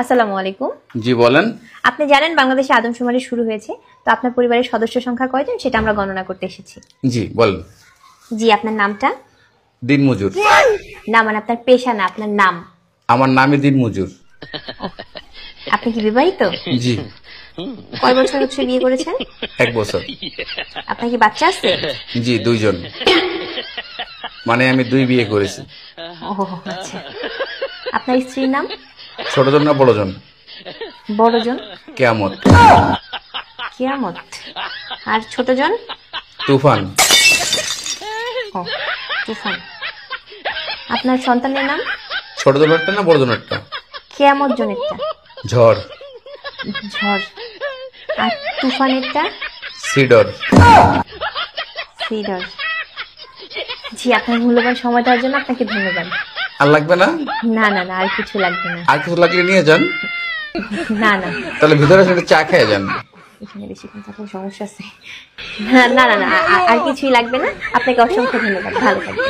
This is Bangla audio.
আসসালামু আলাইকুম। জি বলেন। আপনি জানেন বাংলাদেশে আদমশুমারি শুরু হয়েছে, তো আপনার পরিবারের সদস্য সংখ্যা কয়জন সেটা আমরা গণনা করতে এসেছি। জি বলেন। জি, আপনার নামটা? দিনমজুর। না মানে আপনার পেশা না, আপনার নাম। আমার নামই দিনমজুর। আপনি কি বিবাহিত? জি। কয় বছর হচ্ছে বিয়ে করেছেন? 1 বছর। আপনার কি বাচ্চা আছে? জি 2 জন। মানে আমি 2 বিয়ে করেছি। ও আচ্ছা। আপনার স্ত্রীর নাম? ছোটজন না বড়জন? বড়জন। কিয়ামত। কিয়ামত। আর ছোটজন? তুফান। ও তুফান। আপনার সন্তানের নাম? ছোটজনেরটা না বড়জনেরটা? কিয়ামত জনেরটা? ঝড়। ঝড়। আর তুফানেরটা? সিডর। সিডর। জি, আপনার মূল্যবান সময় দেওয়ার জন্য আপনাকে ধন্যবাদ। আর লাগবে না? না না না, আর কিছু লাগবে না। আর কিছু লাগলে নিয়ে যান। না না, তাহলে ভিতরে এসে চা খেয়ে যান। এখানে বেশিক্ষণ থাকলে সমস্যা আছে। না না না, আর কিছুই লাগবে না। আপনাকে অসংখ্য ধন্যবাদ, ভালো থাকবেন।